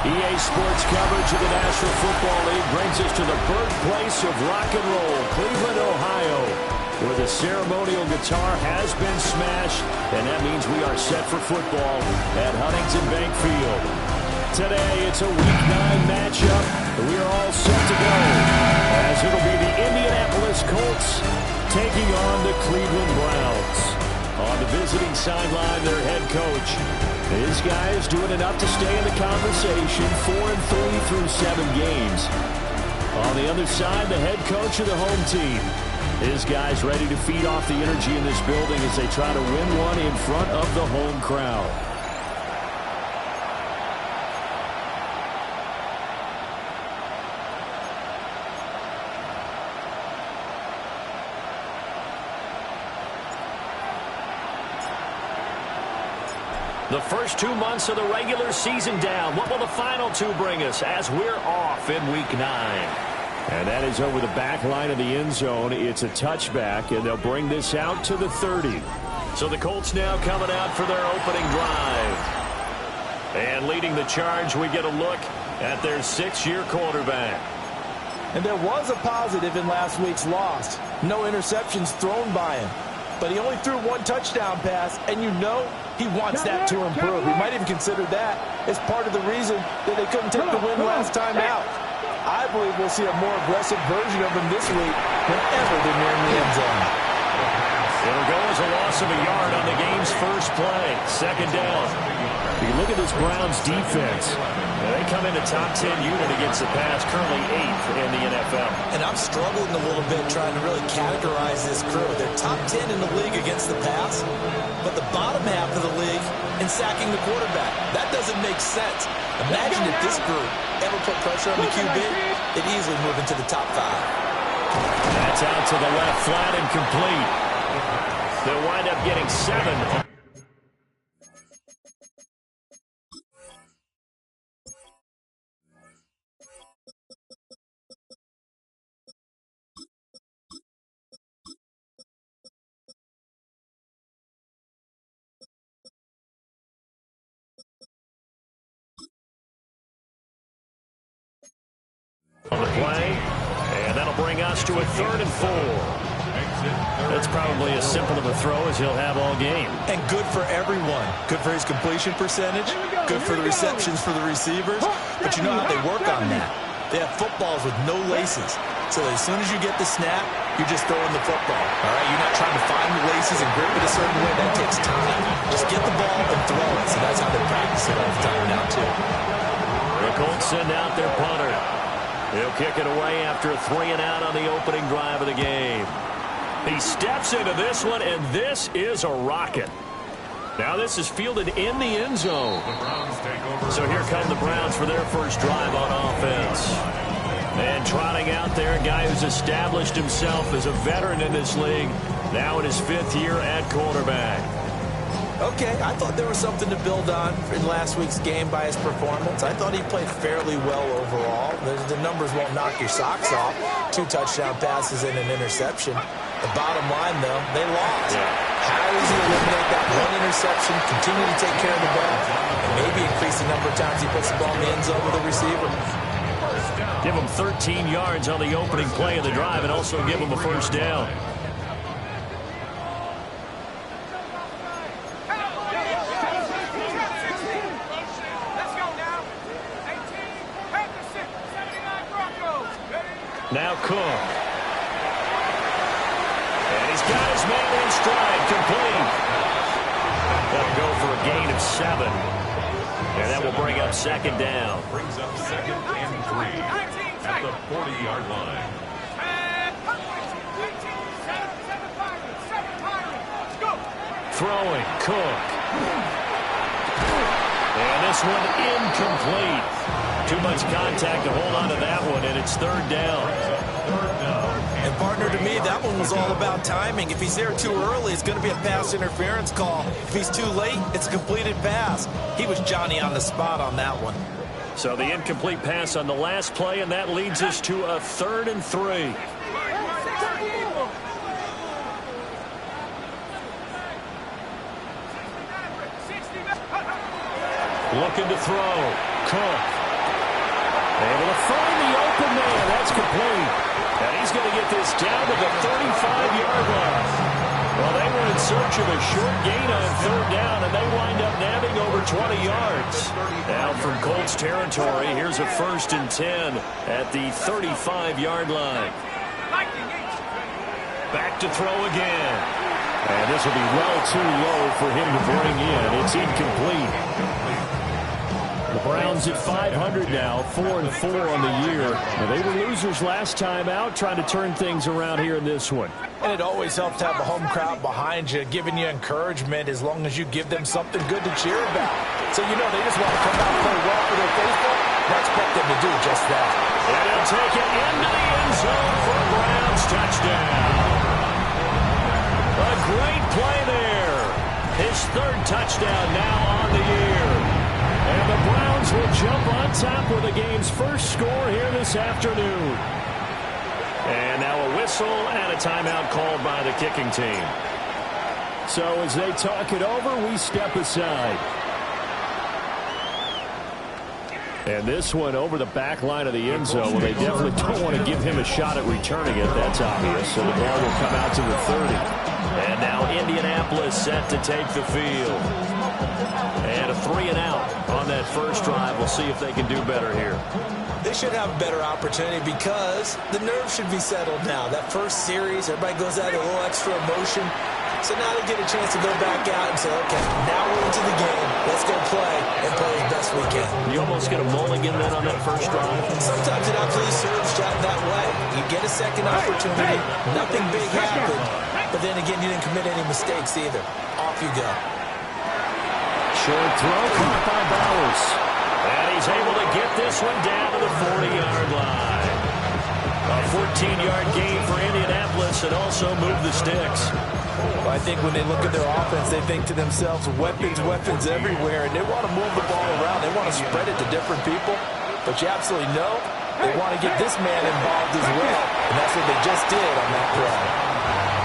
EA Sports coverage of the National Football League brings us to the birthplace of rock and roll, Cleveland, Ohio, where the ceremonial guitar has been smashed, and that means we are set for football at Huntington Bank Field. Today, it's a Week 9 matchup, and we are all set to go, as it'll be the Indianapolis Colts taking on the Cleveland Browns. On the visiting sideline, their head coach. His guys doing enough to stay in the conversation, 4-3 through 7 games. On the other side, the head coach of the home team. His guys ready to feed off the energy in this building as they try to win one in front of the home crowd. The first 2 months of the regular season down. What will the final 2 bring us as we're off in Week 9? And that is over the back line of the end zone. It's a touchback, and they'll bring this out to the 30. So the Colts now coming out for their opening drive. And leading the charge, we get a look at their 6-year quarterback. And there was a positive in last week's loss. No interceptions thrown by him. But he only threw 1 touchdown pass, and you know he wants that to improve. He might even consider that as part of the reason that they couldn't take the win last time out. I believe we'll see a more aggressive version of him this week whenever they're nearing the end zone. It'll go as a loss of a yard on the game's first play. Second down. You look at this Browns defense. They come in a top 10 unit against the pass, currently 8th in the NFL. And I'm struggling a little bit trying to really categorize this crew. They're top 10 in the league against the pass, but the bottom half of the league in sacking the quarterback. That doesn't make sense. Imagine if this group ever put pressure on the QB, they'd easily move into the top 5. That's out to the left, flat and complete. They'll wind up getting 7. On the play, and that'll bring us to a 3rd and 4. That's probably as simple of a throw as he'll have all game. And good for everyone. Good for his completion percentage, good for the receptions for the receivers, but you know how they work on that. They have footballs with no laces, so as soon as you get the snap, you're just throwing the football, all right? You're not trying to find the laces and grip it a certain way. That takes time. Just get the ball and throw it, so that's how they practice it all the time now, too. The Colts send out their punter. He'll kick it away after a 3-and-out on the opening drive of the game. He steps into this one, and this is a rocket. Now this is fielded in the end zone. So here come the Browns for their first drive on offense. And trotting out there, a guy who's established himself as a veteran in this league, now in his 5th year at quarterback. Okay, I thought there was something to build on in last week's game by his performance. I thought he played fairly well overall. The numbers won't knock your socks off. 2 touchdown passes and an interception. The bottom line, though, they lost. How does he eliminate that 1 interception, continue to take care of the ball, and maybe increase the number of times he puts the ball in the end zone with a receiver? Give him 13 yards on the opening play of the drive and also give him a first down. Now Cook. And he's got his man in stride, complete. That'll go for a gain of 7. And that will bring up 2nd down. Brings up 2nd and 3 at the 40-yard line. Throwing, Cook. And this one incomplete. Too much contact to hold on to that one, and it's 3rd down. And partner, to me, that one was all about timing. If he's there too early, it's going to be a pass interference call. If he's too late, it's a completed pass. He was Johnny on the spot on that one. So the incomplete pass on the last play, and that leads us to a 3rd and 3. Looking to throw. Cook. Able to find the open man. That's complete. And he's going to get this down to the 35-yard line. Well, they were in search of a short gain on third down, and they wind up nabbing over 20 yards. Now from Colts territory, here's a 1st and 10 at the 35-yard line. Back to throw again. And this will be well too low for him to bring in. It's incomplete. The Browns at 500 now, 4-4 on the year. Now, they were losers last time out, trying to turn things around here in this one. And it always helps to have a home crowd behind you, giving you encouragement as long as you give them something good to cheer about. So, you know, they just want to come out and play well for their faithful. And I expect them to do just that. And he'll take it into the end zone for a Browns touchdown. A great play there. His 3rd touchdown now on the year. And the Browns will jump on top with the game's first score here this afternoon. And now a whistle and a timeout called by the kicking team. So as they talk it over, we step aside. And this one over the back line of the end zone. Well, they definitely don't want to give him a shot at returning it. That's obvious. So the ball will come out to the 30. And now Indianapolis set to take the field. And a 3-and-out on that first drive. We'll see if they can do better here. They should have a better opportunity because the nerves should be settled now. That first series, everybody goes out with a little extra emotion. So now they get a chance to go back out and say, okay, now we're into the game. Let's go play and play as best we can. You almost get a mulligan then on that first drive. Sometimes it actually serves that way. You get a second opportunity. Nothing big happened. But then again, you didn't commit any mistakes either. Off you go. Short throw caught by Bowers. And he's able to get this one down to the 40-yard line. A 14-yard gain for Indianapolis and also move the sticks. Well, I think when they look at their offense, they think to themselves, weapons, weapons everywhere, and they want to move the ball around. They want to spread it to different people. But you absolutely know they want to get this man involved as well, and that's what they just did on that play.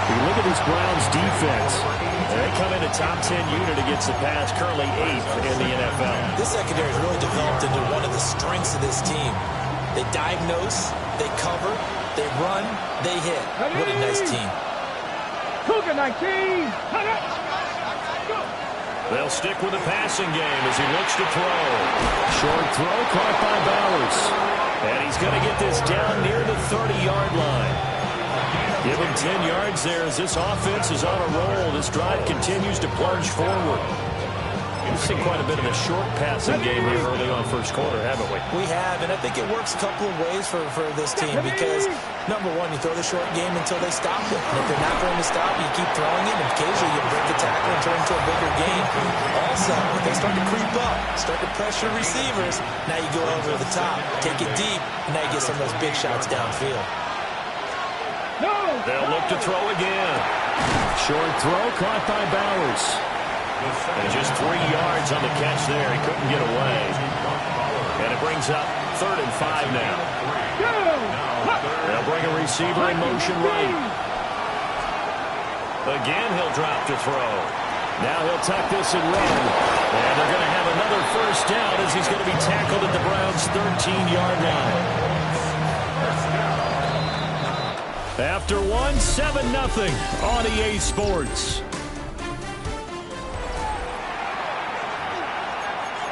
You look at this Browns defense. They come in a top 10 unit against the pass, currently 8th in the NFL. This secondary has really developed into one of the strengths of this team. They diagnose, they cover, they run, they hit. What a nice team. Cougar 19. They'll stick with the passing game as he looks to throw. Short throw caught by Bowers. And he's going to get this down near the 30-yard line. Give him 10 yards there as this offense is on a roll. This drive continues to plunge forward. We've seen quite a bit of a short passing game here early on first quarter, haven't we? We have, and I think it works a couple of ways for this team because, number one, you throw the short game until they stop it. And if they're not going to stop, you keep throwing it, and occasionally you break the tackle and turn into a bigger game. Also, if they start to creep up, start to pressure receivers, now you go over the top, take it deep, and now you get some of those big shots downfield. They'll look to throw again. Short throw caught by Bowers. And just 3 yards on the catch there. He couldn't get away. And it brings up 3rd and 5 now. They'll bring a receiver in motion right. Again, he'll drop to throw. Now he'll tuck this and run. And they're going to have another first down as he's going to be tackled at the Browns' 13-yard line. After one, 7-0 on EA Sports.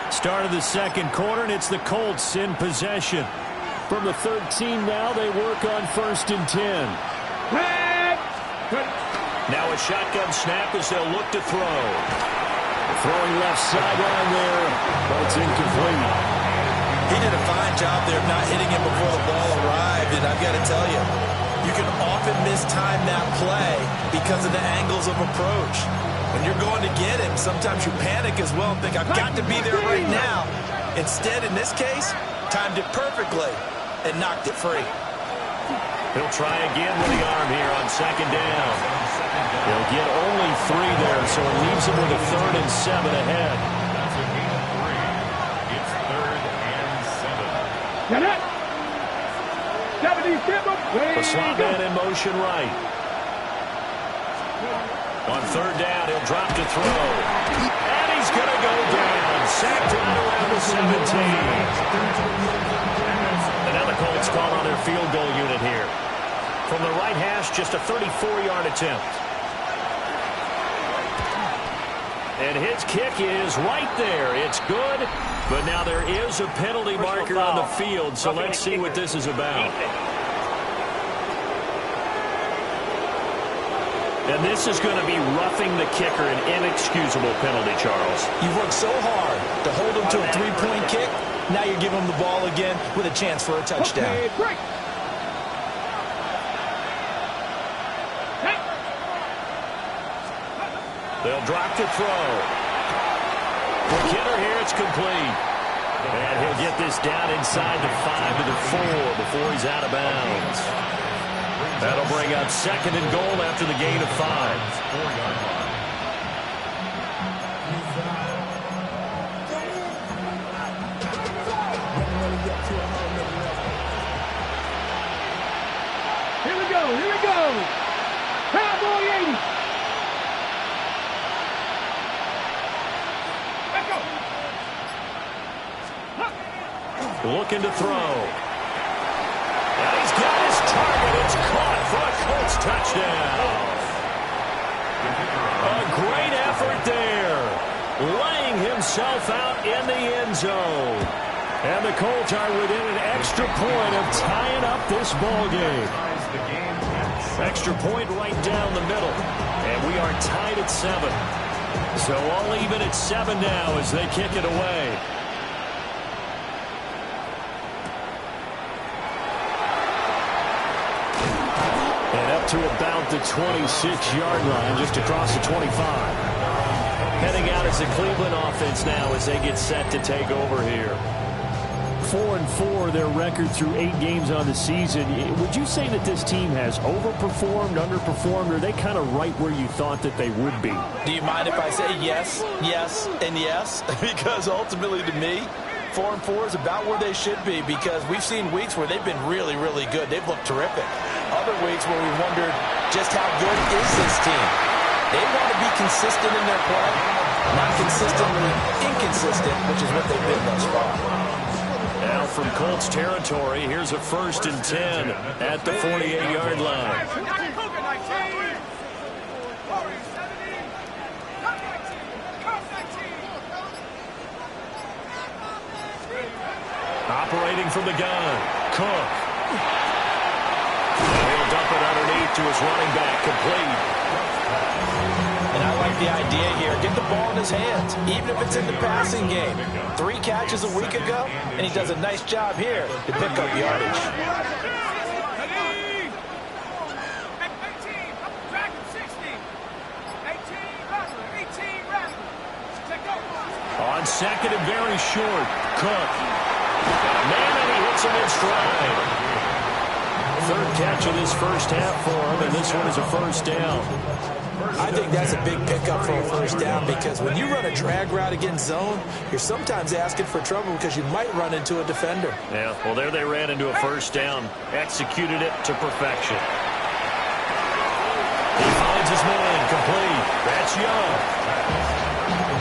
Start of the second quarter, and it's the Colts in possession. From the 13 now, they work on 1st and 10. Now a shotgun snap as they'll look to throw. Throwing left sideline there, but it's incomplete. He did a fine job there of not hitting him before the ball arrived, and I've got to tell you, you can often mistime that play because of the angles of approach. When you're going to get him, sometimes you panic as well and think, I've got to be there right now. Instead, in this case, timed it perfectly and knocked it free. He'll try again with the arm here on 2nd down. He'll get only 3 there, so it leaves him with a 3rd and 7 ahead. That's a gain of 3. It's 3rd and 7. Get it. The slot man in motion right. On 3rd down, he'll drop to throw. And he's going to go down. Sacked him around the 17. Colts call on their field goal unit here. From the right hash, just a 34-yard attempt. And his kick is right there. It's good, but now there is a penalty marker on the field, so let's see what this is about. And this is going to be roughing the kicker, an inexcusable penalty, Charles. You've worked so hard to hold him to a three-point kick. Now you're giving him the ball again with a chance for a touchdown. Okay, break. They'll drop to throw. For Kidder here, it's complete. And he'll get this down inside the 5 to the 4 before he's out of bounds. That'll bring up 2nd and goal after the gain of 5. Here we go. Here we go. Cowboy 80. Let's go. Looking to throw. And he's got his target. It's caught for a Colts touchdown. A great effort there. Laying himself out in the end zone. And the Colts are within an extra point of tying up this ball game. Extra point right down the middle. And we are tied at 7. So all even at 7 now as they kick it away. And up to about the 26-yard line, just across the 25. Heading out as the Cleveland offense now as they get set to take over here. 4-4, their record through 8 games on the season. Would you say that this team has overperformed, underperformed, or are they kind of right where you thought that they would be? Do you mind if I say yes, yes, and yes? Because ultimately to me, 4-4 is about where they should be because we've seen weeks where they've been really, really good. They've looked terrific. Other weeks where we wondered just how good is this team. They want to be consistent in their play, not consistently inconsistent, which is what they've been thus far. Now from Colts territory, here's a 1st and 10 at the 48-yard line. Operating from the gun, Cook. And he'll dump it underneath to his running back, complete. And I like the idea here. Get the ball in his hands, even if it's in the passing game. 3 catches a week ago, and he does a nice job here to pick up yardage. On 2nd and very short, Cook. Man, and he hits him in stride. 3rd catch of this first half for him, and this one is a 1st down. I think that's a big pickup for a 1st down because when you run a drag route against zone, you're sometimes asking for trouble because you might run into a defender. Yeah, well, there they ran into a 1st down. Executed it to perfection. He finds his man, complete. That's Young.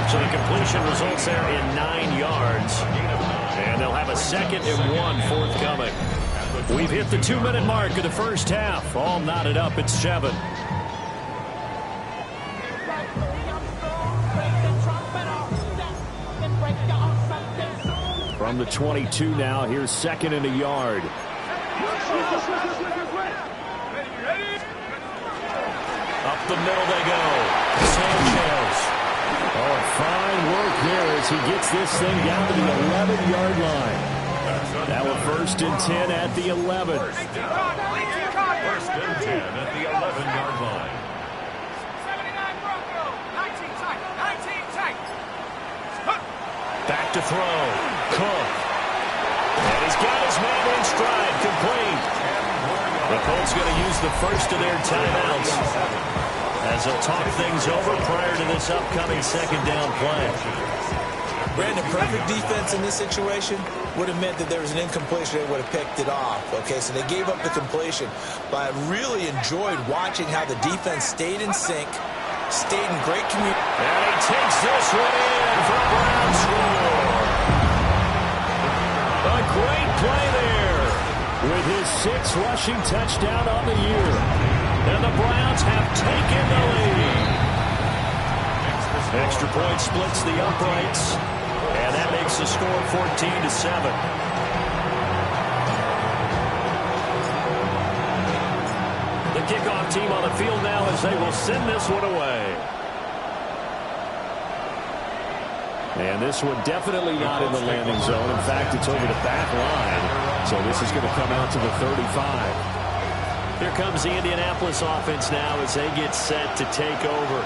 So the completion results there in 9 yards. And they'll have a 2nd and 1 forthcoming. We've hit the 2-minute mark of the first half. All knotted up at 7. From the 22 now, here's 2nd and a yard. Up the middle they go. Sanchez. Oh, fine work there as he gets this thing down to the 11-yard line. Now a 1st and 10 at the 11. 1st and 10 at the 11-yard line. 79 Bronco. 19 tight. 19 tight. Back to throw. Cook. And he's got his man in stride, complete. The Colts going to use the first of their timeouts as they'll talk things over prior to this upcoming 2nd down play. Brandon, perfect defense in this situation would have meant that there was an incompletion. They would have picked it off. Okay, so they gave up the completion. But I really enjoyed watching how the defense stayed in sync, stayed in great communication. And he takes this one in for a Brown score. A great play there. with his 6th rushing touchdown on the year. And the Browns have taken the lead. Extra point splits the uprights, and that makes the score 14-7. The kickoff team on the field now as they will send this one away. And this one definitely not in the landing zone. In fact, it's over the back line. So this is going to come out to the 35. Here comes the Indianapolis offense now as they get set to take over.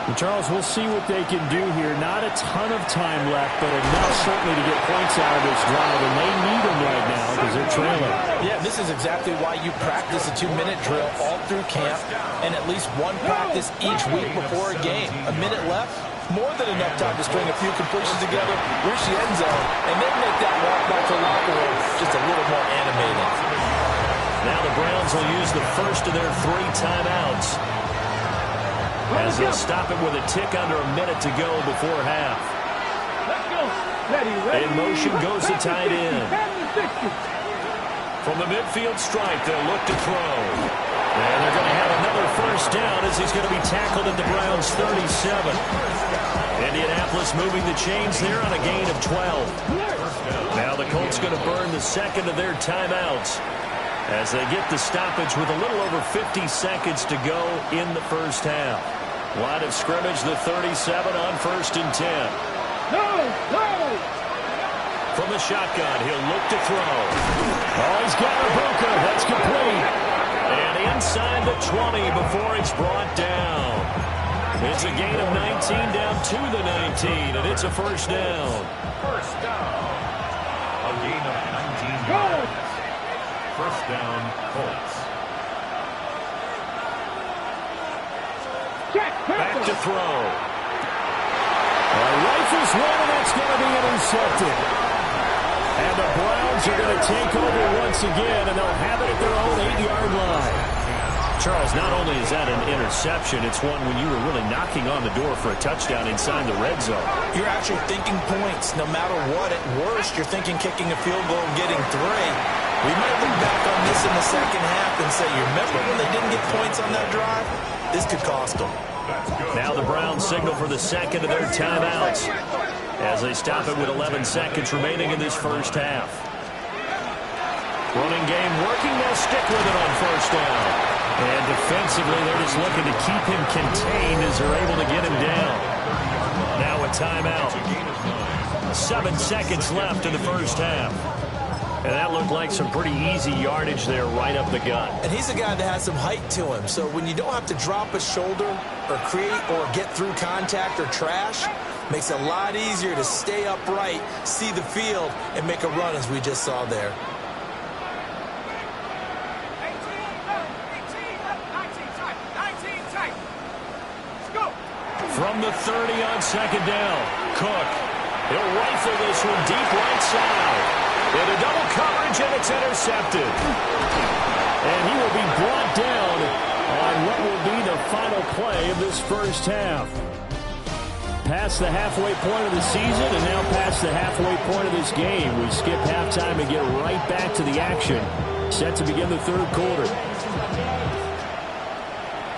And Charles, we'll see what they can do here. Not a ton of time left, but enough certainly to get points out of this drive. And they need them right now because they're trailing. Yeah, this is exactly why you practice a 2-minute drill all through camp and at least one practice each week before a game. A minute left, more than enough time to string a few completions together, reach the end zone, and then make that walk back to the locker room just a little more animated. Now the Browns will use the first of their 3 timeouts, as they'll stop it with a tick under a minute to go before half. Let's go. Ready. In motion goes the tight end. From the midfield stripe, they'll look to throw. And they're going to have another first down as he's going to be tackled at the Browns' 37. Indianapolis moving the chains there on a gain of 12. Now the Colts going to burn the second of their timeouts as they get the stoppage with a little over 50 seconds to go in the first half. Line of scrimmage, the 37 on 1st and 10. No. From the shotgun, he'll look to throw. Oh, he's got a Ibuka. That's complete. And inside the 20 before it's brought down. It's a gain of 19 down to the 19, and it's a first down. First down. A gain of 19 yards. First down, Colts. Back to throw. Rifles one, and that's going to be intercepted. And the Browns are going to take over once again, and they'll have it at their own 8-yard line. Charles, not only is that an interception, it's one when you were really knocking on the door for a touchdown inside the red zone. You're actually thinking points no matter what. At worst, you're thinking kicking a field goal and getting 3. We might look back on this in the second half and say, you remember when they didn't get points on that drive? This could cost them. Now the Browns signal for the second of their timeouts as they stop it with 11 seconds remaining in this first half. Running game working. They'll stick with it on first down. And defensively, they're just looking to keep him contained as they're able to get him down. Now a timeout. 7 seconds left in the first half. And that looked like some pretty easy yardage there right up the gut. And he's a guy that has some height to him. So when you don't have to drop a shoulder or create or get through contact or trash, makes it a lot easier to stay upright, see the field, and make a run as we just saw there. 19 tight. Let's go. From the 30 on second down, Cook. He'll rifle this one deep right side. Into double coverage, and it's intercepted. And he will be brought down on what will be the final play of this first half. Past the halfway point of the season and now past the halfway point of this game. We skip halftime and get right back to the action. Set to begin the third quarter.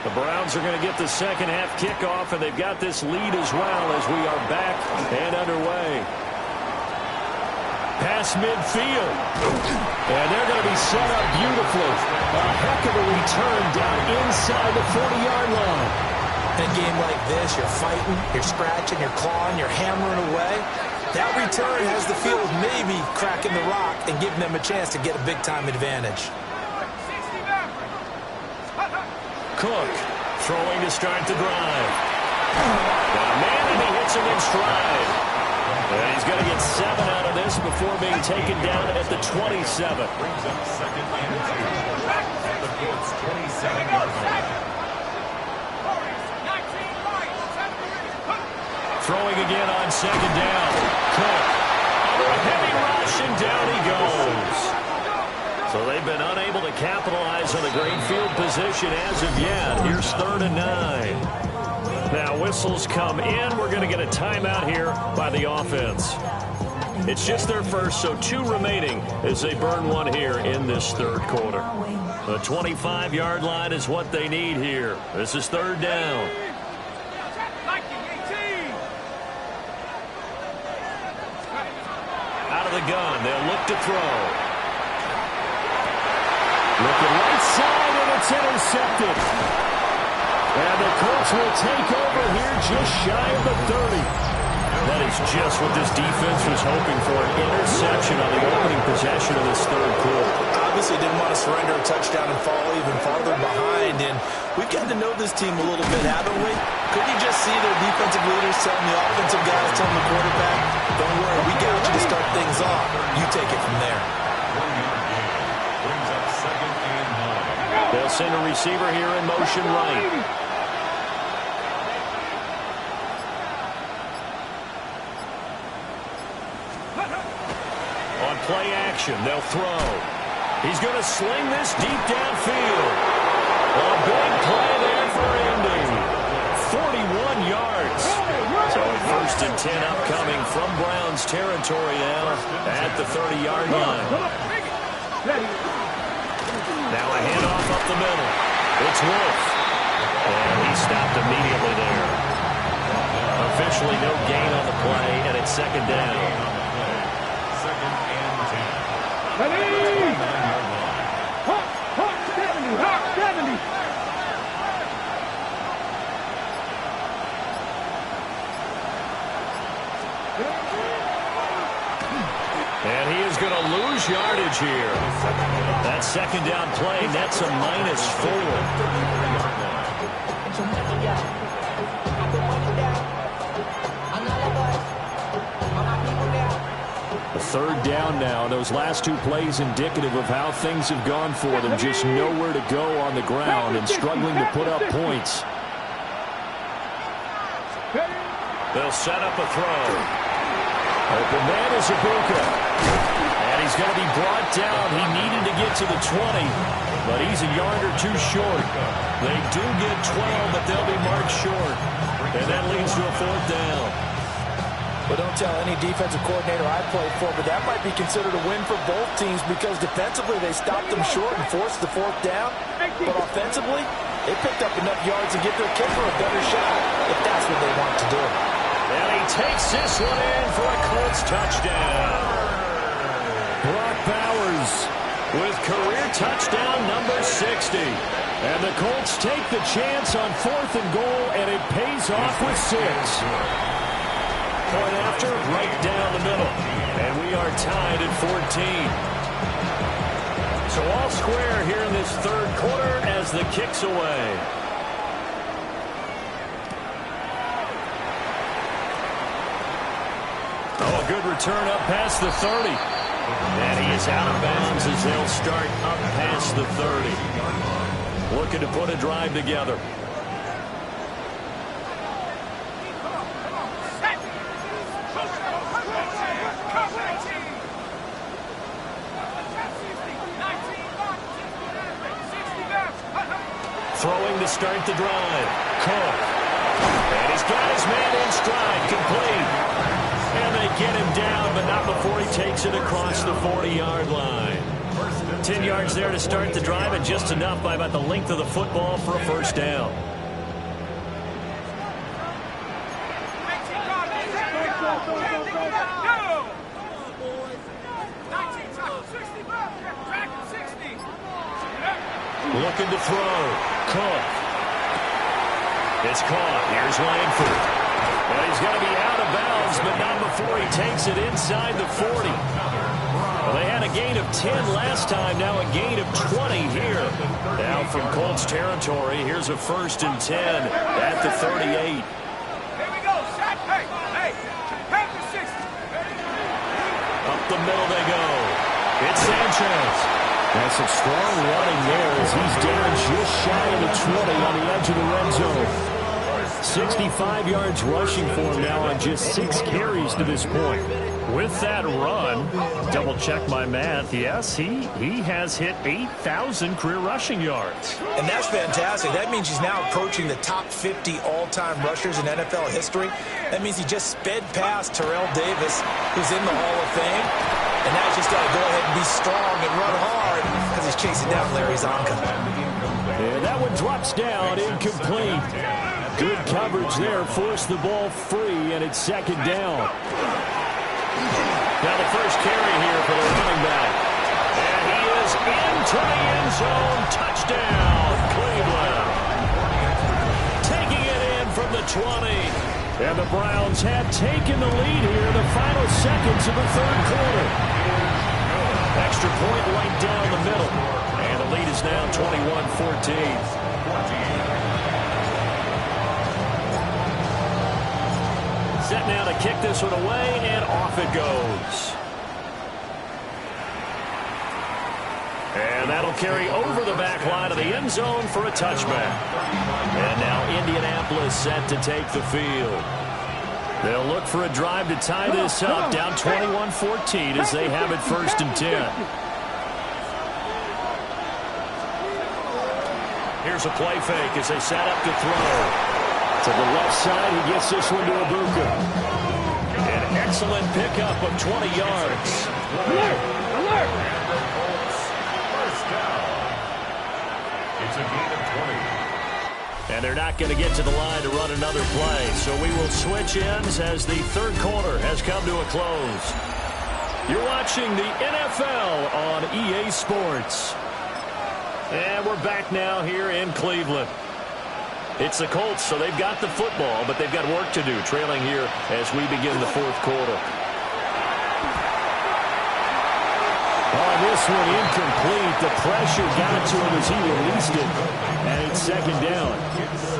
The Browns are going to get the second half kickoff, and they've got this lead as well as we are back and underway. Past midfield. And they're going to be set up beautifully. A heck of a return down inside the 40-yard line. In a game like this, you're fighting, you're scratching, you're clawing, you're hammering away. That return has the field maybe cracking the rock and giving them a chance to get a big-time advantage. Cook throwing to start the drive. Now Manning, he hits him in stride. And he's going to get 7 out of this before being taken down at the 27. Brings up second and 2 at the Colts 27-yard line. Throwing again on second down. Cook. Under a heavy rush, and down he goes. So they've been unable to capitalize on the great field position as of yet. Here's 3rd and 9. Now whistles come in. We're going to get a timeout here by the offense. It's just their first, so 2 remaining as they burn one here in this third quarter. The 25-yard line is what they need here. This is third down. Out of the gun, they'll look to throw. Looking right side, and it's intercepted. And the Colts will take over here just shy of the 30. That is just what this defense was hoping for, an interception on the opening possession of this third quarter. Obviously didn't want to surrender a touchdown and fall even farther behind, and we've gotten to know this team a little bit, haven't we? Could you just see their defensive leaders telling the offensive guys, telling the quarterback, don't worry, we got you to start things off. You take it from there. Brings up 2nd and 9. They'll send a receiver here in motion right. Play action. They'll throw. He's going to sling this deep downfield. A big play there for Indy. 41 yards. So 1st and 10 upcoming from Browns territory now at the 30-yard line. Now a handoff up the middle. It's Wolf. And he stopped immediately there. Officially no gain on the play, and it's 2nd down. And he is going to lose yardage here. That 2nd down play, that's a -4. Third down now. Those last 2 plays indicative of how things have gone for them. Just nowhere to go on the ground and struggling to put up points. They'll set up a throw. Open man is Ibuka. And he's going to be brought down. He needed to get to the 20, but he's a yard or 2 short. They do get 12, but they'll be marked short. And that leads to a 4th down. But don't tell any defensive coordinator I played for, but that might be considered a win for both teams because defensively they stopped them short and forced the 4th down. But offensively, they picked up enough yards to give their kicker a better shot if that's what they want to do. And he takes this one in for a Colts touchdown. Brock Bowers with career touchdown number 60. And the Colts take the chance on 4th and goal, and it pays off with 6. Point after, right down the middle. And we are tied at 14. So all square here in this third quarter as the kick's away. Oh, a good return up past the 30. And he is out of bounds as they'll start up past the 30. Looking to put a drive together. Throwing to start the drive. Cook. And he's got his man in stride. Complete. And they get him down, but not before he takes it across the 40-yard line. 10 yards there to start the drive, and just enough by about the length of the football for a 1st down. Looking to throw. Cook. It's caught. Here's Langford. And he's going to be out of bounds, but not before he takes it inside the 40. Well, they had a gain of 10 last time, now a gain of 20 here. Now from Colts territory, here's a 1st and 10 at the 38. Here we go, Shaq. Hey, pass the 60. Up the middle they go. It's Sanchez. That's some strong running there as he's down just shy of the 20 on the edge of the red zone. 65 yards rushing for him now on just 6 carries to this point. With that run, double check my math, yes, he has hit 8,000 career rushing yards. And that's fantastic. That means he's now approaching the top 50 all-time rushers in NFL history. That means he just sped past Terrell Davis, who's in the Hall of Fame. And now he's just got to go ahead and be strong and run hard because he's chasing down Larry Zonka. And that one drops down, incomplete. Good coverage there, forced the ball free, and it's second down. Now the first carry here for the running back. And he is into the end zone. Touchdown, Cleveland. Taking it in from the 20. And the Browns have taken the lead here in the final seconds of the third quarter. Extra point right down the middle. And the lead is now 21-14. Set now to kick this one away, and off it goes. And that'll carry over the back line of the end zone for a touchback. And now Indianapolis set to take the field. They'll look for a drive to tie this up, down 21-14 as they have it 1st and 10. Here's a play fake as they set up to throw. To the left side, he gets this one to Ibuka. An excellent pickup of 20 yards. Alert! Alert! First down. It's a gain of 20. And they're not going to get to the line to run another play. So we will switch ends as the third quarter has come to a close. You're watching the NFL on EA Sports. And we're back now here in Cleveland. It's the Colts, so they've got the football, but they've got work to do, trailing here as we begin the fourth quarter. Oh, this one incomplete. The pressure got to him as he released it, and it's second down.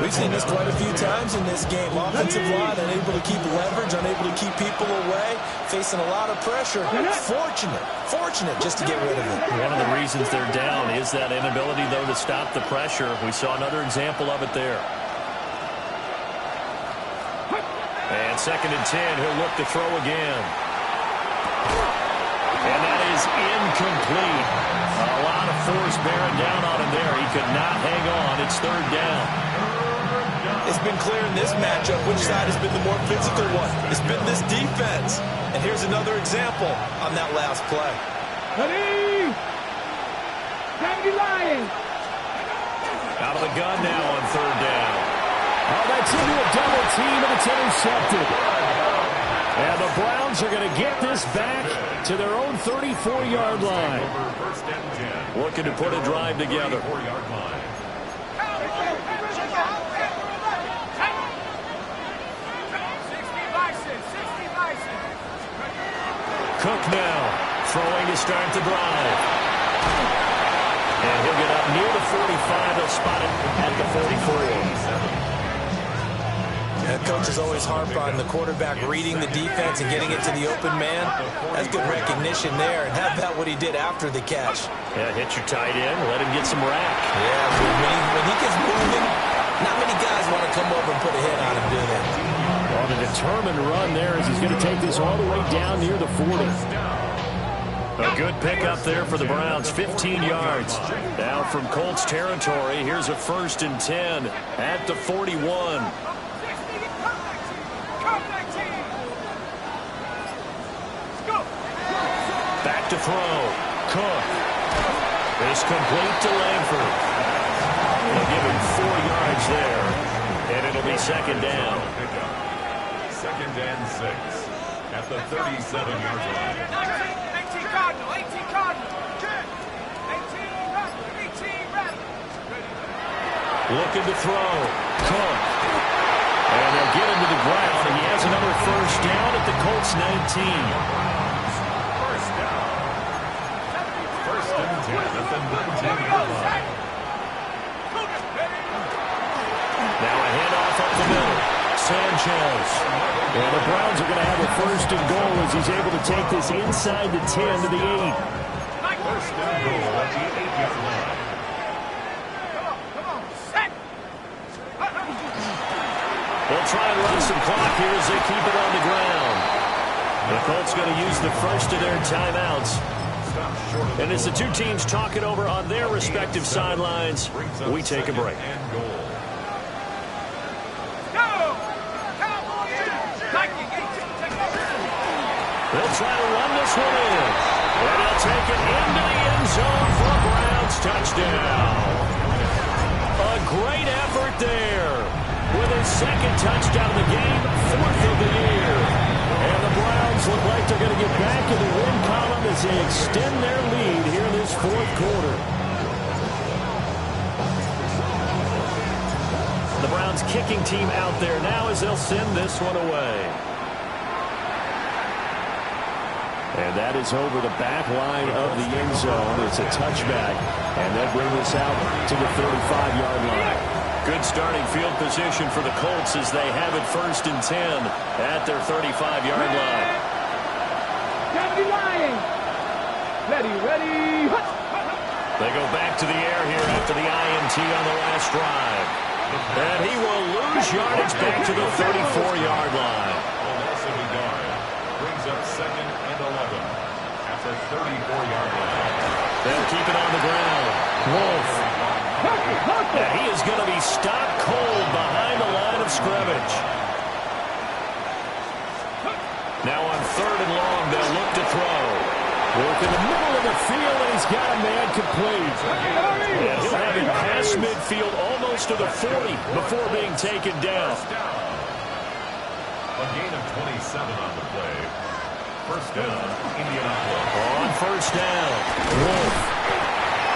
We've seen this quite a few times in this game. Offensive line unable to keep leverage, unable to keep people away, facing a lot of pressure. Fortunate just to get rid of it. One of the reasons they're down is that inability, though, to stop the pressure. We saw another example of it there. And 2nd and 10, he'll look to throw again. And that is incomplete. A lot of force bearing down on him there. He could not hang on. It's 3rd down. It's been clear in this matchup which side has been the more physical one. It's been this defense. And here's another example on that last play. Ready? Dandy Lions. Out of the gun now on 3rd down. Oh, that's into a double team, and it's intercepted. And the Browns are going to get this back to their own 34-yard line. Looking to put a drive together. Cook now, throwing to start the drive. And he'll get up near the 45. They'll spot it at the 44. Coaches always harp on the quarterback reading the defense and getting it to the open man. That's good recognition there. And how about what he did after the catch? Yeah, hit your tight end, let him get some rack. Yeah, when he gets moving, not many guys want to come over and put a hit on him, do they? On a determined run there as he's going to take this all the way down near the 40. A good pickup there for the Browns, 15 yards. Now from Colts territory, here's a 1st and 10 at the 41. Back to throw. Cook. Is complete to Langford. They'll give him 4 yards there. And it'll be 2nd down. 2nd and 6 at the 37-yard line. 18 Cardinal, 18 Cardinal. 18 Rebel. Looking to throw. Cook. And they'll get him to the ground, and he has another 1st down at the Colts 19. Now a handoff up the middle. Sanchez. And the Browns are going to have a 1st and goal as he's able to take this inside the 10 to the 8. 1st and goal at the 8-yard line. Come on, set. They'll try and run some clock here as they keep it on the ground. The Colts going to use the first of their timeouts. And as the two teams talk it over on their respective sidelines, we take a break. They'll try to run this one in. And they'll take it into the end zone for a Browns touchdown. A great effort there. With his second touchdown of the game, 4th of the year. And the Browns look like they're going to get back in the win column as they extend their lead here in this 4th quarter. The Browns kicking team out there now as they'll send this one away. And that is over the back line of the end zone. It's a touchback. And they'll bring this out to the 35-yard line. Good starting field position for the Colts as they have it 1st and 10 at their 35-yard line. Ready. They go back to the air here after the INT on the last drive. And he will lose yardage back to the 34-yard line. Brings up 2nd and 11 at the 34-yard line. They'll keep it on the ground. Wolf. And he is going to be stopped cold behind the line of scrimmage. Now on 3rd and long, they'll look to throw. Work in the middle of the field, and he's got a man complete. And he'll have it past midfield almost to the 40 before being taken down. A gain of 27 on the play. 1st down, Indianapolis. On 1st down, Wolf.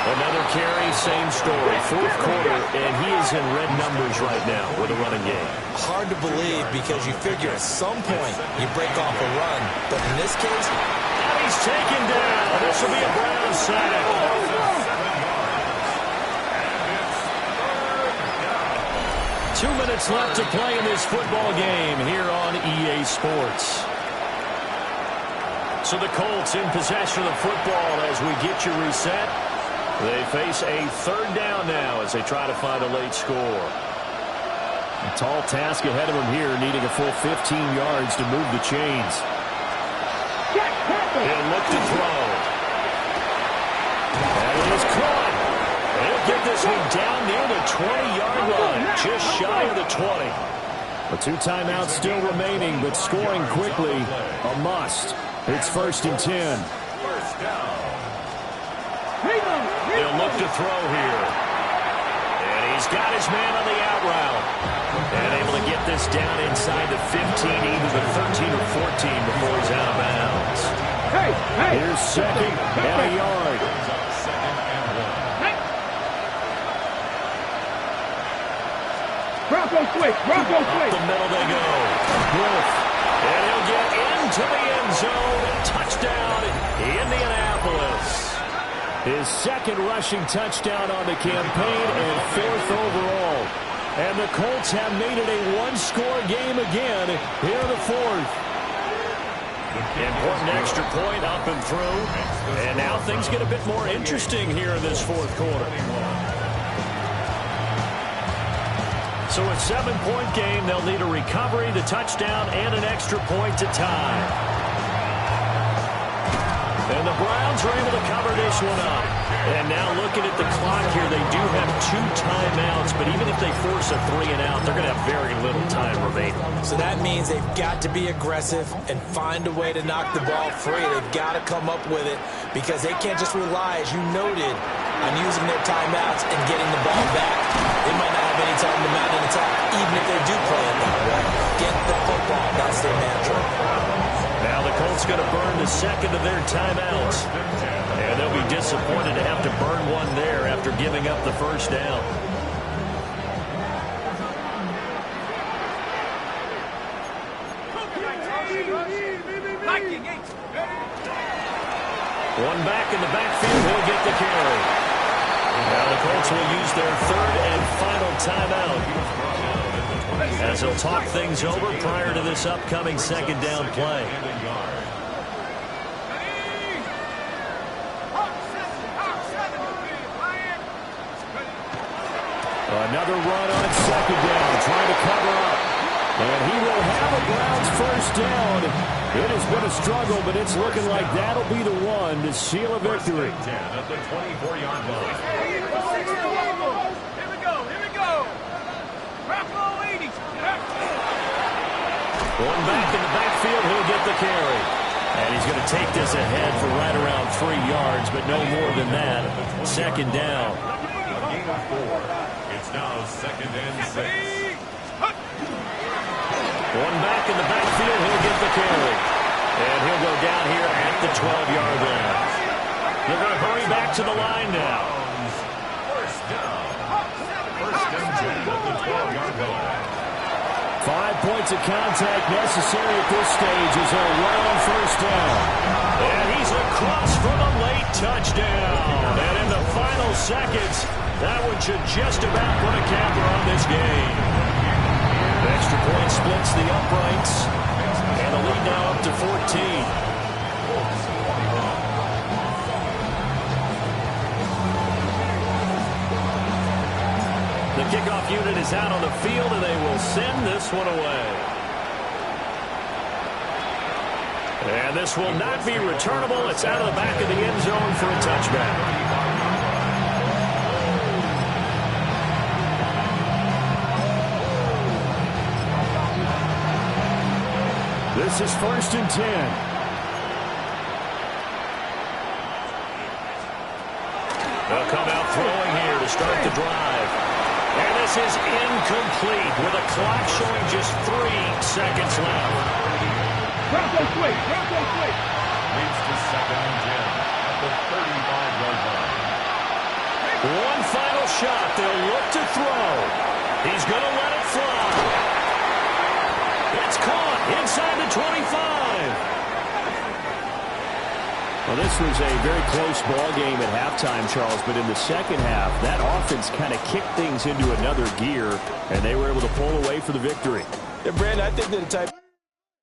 Another carry, same story. 4th quarter, and he is in red numbers right now with a running game. Hard to believe because you figure at some point you break off a run. But in this case, and he's taken down. This will be a Browns sack. 2 minutes left to play in this football game here on EA Sports. So the Colts in possession of the football as we get you reset. They face a 3rd down now as they try to find a late score. A tall task ahead of them here, needing a full 15 yards to move the chains. He'll look to throw. And it is caught. He'll get this one down near the 20-yard line, just shy of the 20. The 2 timeouts still remaining, but scoring quickly, a must. It's 1st and 10. He'll look to throw here. And he's got his man on the out route. And able to get this down inside the 15, either the 13 or 14 before he's out of bounds. Here's 2nd and a yard. Bronco quick. Up the middle they go. Wolf. And he'll get into the end zone. Touchdown, Indianapolis. His 2nd rushing touchdown on the campaign and 4th overall. And the Colts have made it a 1-score game again here in the 4th. Important extra point up and through. And now things get a bit more interesting here in this 4th quarter. So a 7-point game, they'll need a recovery, the touchdown, and an extra point to tie. And the Browns are able to cover this one up. And now looking at the clock here, they do have 2 timeouts, but even if they force a 3-and-out, they're going to have very little time remaining. So that means they've got to be aggressive and find a way to knock the ball free. They've got to come up with it because they can't just rely, as you noted, on using their timeouts and getting the ball back. They might not have any time to mount an attack, even if they do play it that way. Get the football. That's their mantra. Now the Colts going to burn the 2nd of their timeouts. And they'll be disappointed to have to burn one there after giving up the 1st down. One back in the backfield, he'll get the carry. Now the Colts will use their 3rd and final timeout as they'll talk things over prior to this upcoming 2nd down play. Another run on 2nd down, trying to cover up. And he will have a Browns 1st down It has been a struggle, but it's looking like that'll be the one to seal a victory. 10 at the 24-yard line. Here we go. Garoppolo 80. Going back in the backfield, he'll get the carry. And he's going to take this ahead for right around 3 yards, but no more than that. Second down. A gain of 4. It's now 2nd and 6. One back in the backfield, he'll get the carry. And he'll go down here at the 12-yard line. They're going to hurry back to the line now. First down. First and 10 at the 12-yard line. 5 points of contact necessary at this stage as they'll run on first down. And he's across for the late touchdown. And in the final seconds, that one should just about put a capper on this game. The extra point splits the uprights. And the lead now up to 14. The kickoff unit is out on the field, and they will send this one away. And this will not be returnable. It's out of the back of the end zone for a touchback. This is 1st and 10. They'll come out throwing here to start the drive. And this is incomplete with a clock showing just 3 seconds left. Bronco quick. Leads to 2nd and 10 at the 35-yard line. One final shot. They'll look to throw. He's going to let it fly. It's caught inside the 25. Well, this was a very close ball game at halftime, Charles, but in the second half, that offense kind of kicked things into another gear, and they were able to pull away for the victory. Yeah, Brandon, I think they're the type...